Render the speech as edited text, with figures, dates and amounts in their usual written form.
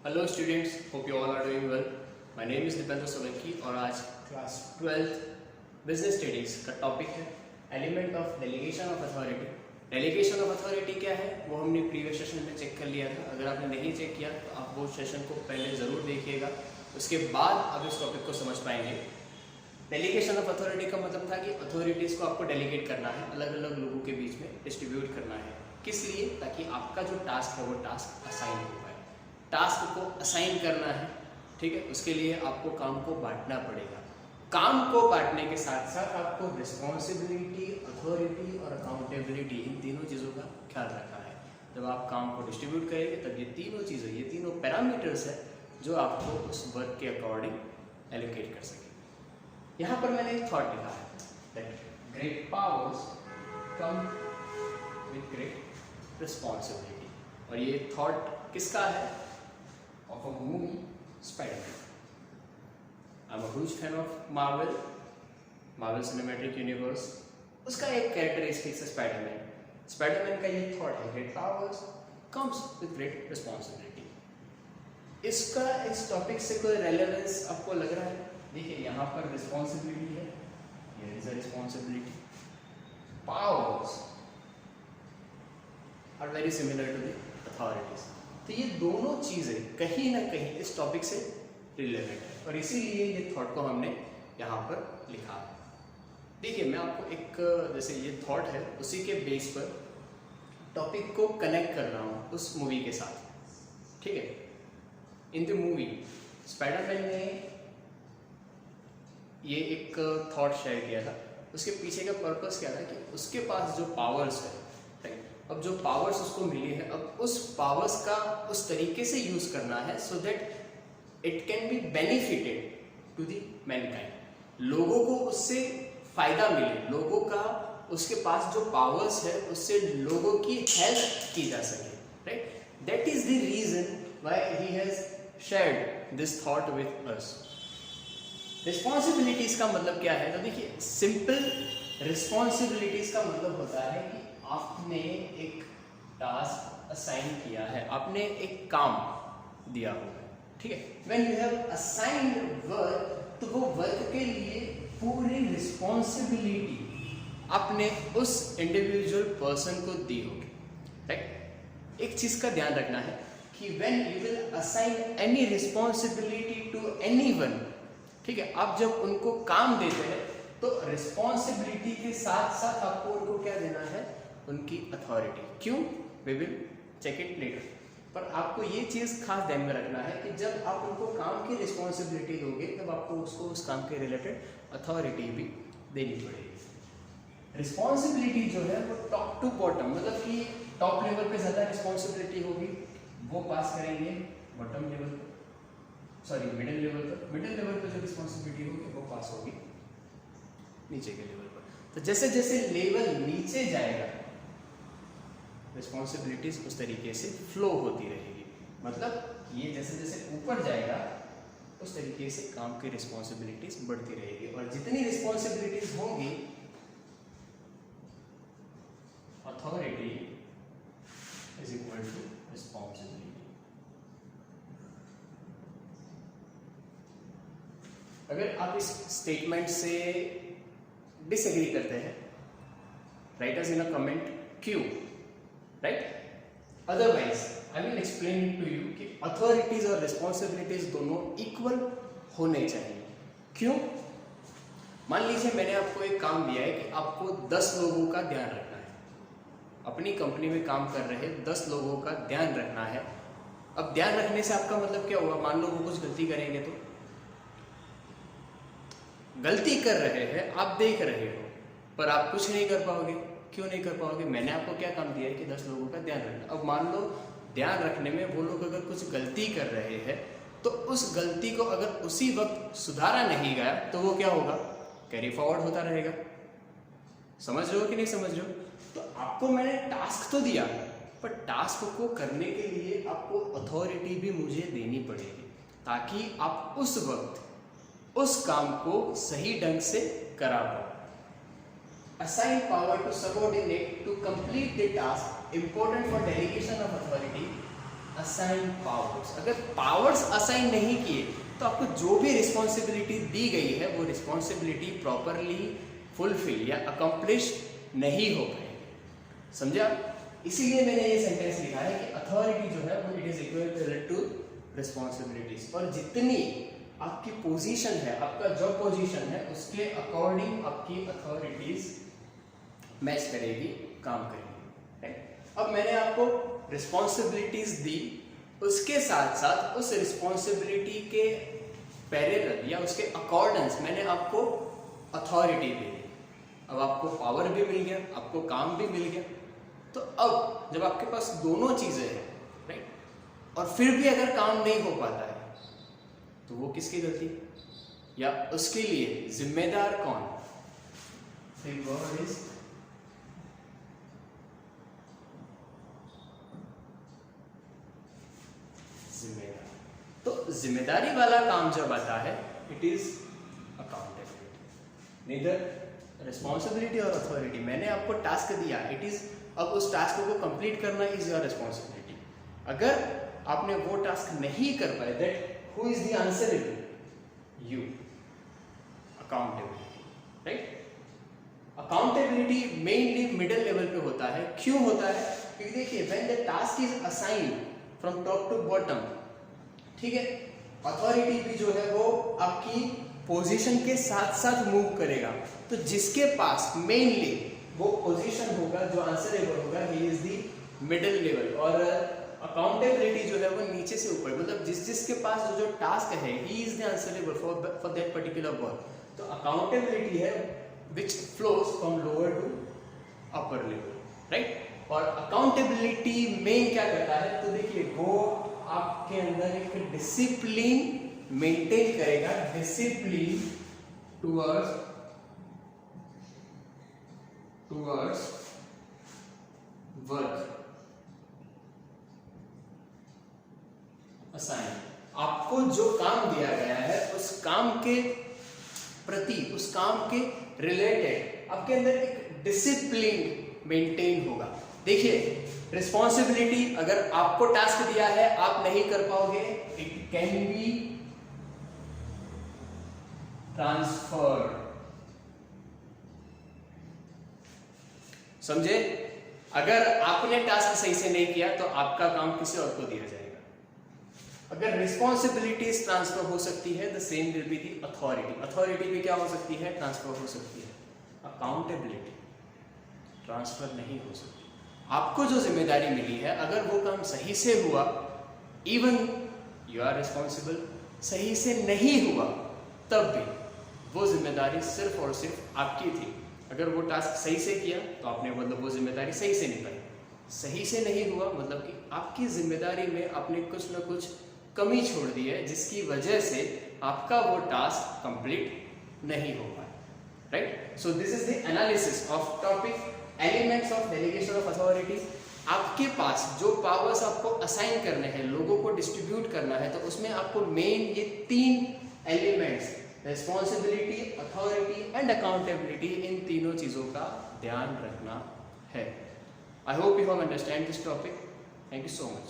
Hello students, hope you all are doing well. My name is Dipendra Solanki और आज class 12th business studies का topic है element of delegation of authority. Delegation of authority क्या है वो हमने प्रीवियस सेशन में चेक कर लिया था। अगर आपने नहीं चेक किया तो आप वो सेशन को पहले ज़रूर देखिएगा, उसके बाद आप इस टॉपिक को समझ पाएंगे। डेलीगेशन ऑफ अथॉरिटी का मतलब था कि अथॉरिटीज़ को आपको डेलीगेट करना है, अलग अलग लोगों के बीच में डिस्ट्रीब्यूट करना है। किस लिए? ताकि आपका जो टास्क है वो टास्क असाइन हो पाए। टास्क को असाइन करना है, ठीक है, उसके लिए आपको काम को बांटना पड़ेगा। काम को बांटने के साथ साथ आपको रिस्पॉन्सिबिलिटी, अथॉरिटी और अकाउंटेबिलिटी, इन तीनों चीज़ों का ख्याल रखना है। जब आप काम को डिस्ट्रीब्यूट करेंगे तब ये तीनों चीज़ें, ये तीनों पैरामीटर्स है जो आपको उस वर्क के अकॉर्डिंग एलोकेट कर सके। यहाँ पर मैंने एक थॉट लिखा है that great powers come with great responsibility, और ये थॉट किसका है? Of a movie Spiderman. I am a huge fan of Marvel cinematic universe. उसका एक कैरेक्टरिस्टिक्स है स्पाइडरमैन। स्पाइडरमैन का ये थॉट है great powers comes with great responsibility. इसका इस टॉपिक से कोई रेलेवेंस आपको लग रहा है? देखिए यहाँ पर रिस्पॉन्सिबिलिटी है, here is a responsibility. Powers are very similar to the authorities. तो ये दोनों चीज़ें कहीं ना कहीं इस टॉपिक से रिलेवेंट है और इसीलिए ये थॉट को हमने यहाँ पर लिखा है। देखिए मैं आपको एक, जैसे ये थॉट है उसी के बेस पर टॉपिक को कनेक्ट कर रहा हूँ उस मूवी के साथ, ठीक है। इन द मूवी स्पाइडरमैन ने ये एक थॉट शेयर किया था। उसके पीछे का पर्पस क्या था कि उसके पास जो पावर्स है, राइट, अब जो पावर्स उसको मिली है, अब उस पावर्स का उस तरीके से यूज करना है so that it can be benefited to the mankind. लोगों को उससे फायदा मिले, लोगों का उसके पास जो पावर्स है उससे लोगों की हेल्प की जा सके, right. That is the reason why he has shared this thought with us. Responsibilities का मतलब क्या है? तो देखिए सिंपल रिस्पॉन्सिबिलिटीज का मतलब होता है कि आपने एक टास्क असाइन किया है, आपने एक काम दिया हुआ है, ठीक है। When you have assigned work, तो वो वर्क के लिए पूरी रिस्पॉन्सिबिलिटी आपने उस इंडिविजुअल पर्सन को दी होगी, राइट। एक चीज का ध्यान रखना है कि when you will assign any responsibility to anyone, ठीक है, आप जब उनको काम देते हैं तो रिस्पॉन्सिबिलिटी के साथ साथ आपको उनको क्या देना है? उनकी अथॉरिटी। क्यों? We will check it later. पर आपको ये चीज़ खास ध्यान में रखना है कि जब आप उनको काम की रिस्पॉन्सिबिलिटी दोगे तब आपको उसको उस काम के रिलेटेड अथॉरिटी भी देनी पड़ेगी। रिस्पॉन्सिबिलिटी जो है वो टॉप टू बॉटम, मतलब कि टॉप लेवल पे ज़्यादा रिस्पॉन्सिबिलिटी होगी, वो पास करेंगे बॉटम लेवल पर, सॉरी मिडिल लेवल पर। मिडिल लेवल पर जो रिस्पॉन्सिबिलिटी होगी वो पास होगी नीचे के लेवल पर। तो जैसे जैसे लेवल नीचे जाएगा रिस्पॉन्सिबिलिटीज उस तरीके से फ्लो होती रहेगी। मतलब ये जैसे जैसे ऊपर जाएगा उस तरीके से काम की रिस्पॉन्सिबिलिटीज बढ़ती रहेगी, और जितनी रिस्पॉन्सिबिलिटीज होंगी authority is equal to responsibility. अगर आप इस स्टेटमेंट से डिसएग्री करते हैं, write us in a comment क्यों, right. Otherwise I will explain to you कि अथॉरिटीज और रिस्पॉन्सिबिलिटीज दोनों इक्वल होने चाहिए। क्यों? मान लीजिए मैंने आपको एक काम दिया है कि आपको 10 लोगों का ध्यान रखना है। अपनी कंपनी में काम कर रहे 10 लोगों का ध्यान रखना है। अब ध्यान रखने से आपका मतलब क्या हुआ? मान लो वो कुछ गलती करेंगे तो गलती कर रहे हैं, आप देख रहे हो, पर आप कुछ नहीं कर पाओगे। क्यों नहीं कर पाओगे? मैंने आपको क्या काम दिया है कि 10 लोगों का ध्यान रखना। अब मान लो ध्यान रखने में वो लोग अगर कुछ गलती कर रहे हैं तो उस गलती को अगर उसी वक्त सुधारा नहीं गया तो वो क्या होगा? कैरी फॉरवर्ड होता रहेगा। समझ रहे हो कि नहीं समझ रहे हो? तो आपको मैंने टास्क तो दिया, पर टास्क को करने के लिए आपको अथॉरिटी भी मुझे देनी पड़ेगी ताकि आप उस वक्त उस काम को सही ढंग से करा पाओ। Assign power to subordinate to complete the task important for delegation of authority assign powers. अगर पावर्स असाइन नहीं किए तो आपको जो भी रिस्पॉन्सिबिलिटी दी गई है वो रिस्पॉन्सिबिलिटी प्रॉपरली फुलफिल या अकम्प्लिश नहीं हो पाएगी। समझा? इसीलिए मैंने ये सेंटेंस लिखा है कि अथॉरिटी जो है वो it is equal to responsibilities, और जितनी आपकी पोजीशन है, आपका जो पोजीशन है उसके अकॉर्डिंग आपकी अथॉरिटीज मैच करेगी, काम करेगी। राइट? अब मैंने आपको रिस्पॉन्सिबिलिटीज दी, उसके साथ साथ उस रिस्पॉन्सिबिलिटी के पैरेलल या उसके अकॉर्डेंस मैंने आपको अथॉरिटी भी दी। अब आपको पावर भी मिल गया, आपको काम भी मिल गया। तो अब जब आपके पास दोनों चीजें हैं, राइट, और फिर भी अगर काम नहीं हो पाता है तो वो किसकी गलती या उसके लिए जिम्मेदार कौन? जिम्मेदार। तो जिम्मेदारी वाला काम जब आता है it is accountability, neither responsibility और अथॉरिटी। मैंने आपको टास्क दिया, इट इज, अब उस टास्क को कंप्लीट करना इज योर रिस्पॉन्सिबिलिटी। अगर आपने वो टास्क नहीं कर पाए, that who is the answerable? You. Accountability, right. Accountability mainly middle level पे होता है। क्यों होता है? क्योंकि देखिए when the task is assigned from top to bottom, ठीक है, अथॉरिटी भी जो है वो आपकी पोजीशन के साथ साथ मूव करेगा। तो जिसके पास मेनली वो पोजीशन होगा, जो आंसरेबल होगा, ही इज द मिडिल लेवल। और अकाउंटेबिलिटी जो है वो नीचे से ऊपर, मतलब जिसके पास जो टास्क है ही is the answerable for that particular work. तो अकाउंटेबिलिटी है which flows from lower to upper level, right. और अकाउंटेबिलिटी में क्या करता है? तो देखिए वो आपके अंदर एक डिसिप्लिन मेंटेन करेगा, डिसिप्लिन टुवर्ड्स वर्क असाइन। आपको जो काम दिया गया है उस काम के प्रति, उस काम के रिलेटेड आपके अंदर एक डिसिप्लिन मेंटेन होगा। देखिए रिस्पॉन्सिबिलिटी, अगर आपको टास्क दिया है आप नहीं कर पाओगे, इट कैन बी ट्रांसफर्ड। समझे? अगर आपने टास्क सही से नहीं किया तो आपका काम किसी और को दिया जाएगा। अगर रिस्पॉन्सिबिलिटीज ट्रांसफर हो सकती है, the same will be the authority. Authority भी क्या हो सकती है? ट्रांसफर हो सकती है। अकाउंटेबिलिटी ट्रांसफर नहीं हो सकती। आपको जो जिम्मेदारी मिली है, अगर वो काम सही से हुआ, इवन यू आर रिस्पॉन्सिबल, सही से नहीं हुआ तब भी वो जिम्मेदारी सिर्फ और सिर्फ आपकी थी। अगर वो टास्क सही से किया तो आपने मतलब वो जिम्मेदारी सही से निभाई, सही से नहीं हुआ मतलब कि आपकी जिम्मेदारी में आपने कुछ ना कुछ कमी छोड़ दी है, जिसकी वजह से आपका वो टास्क कंप्लीट नहीं हो पाया, right. So this is the analysis of topic elements of delegation of authority. आपके पास जो पावर्स आपको असाइन करने हैं, लोगों को डिस्ट्रीब्यूट करना है, तो उसमें आपको मेन ये 3 elements, responsibility, authority and accountability, इन तीनों चीजों का ध्यान रखना है। I hope you have understand this topic. Thank you so much.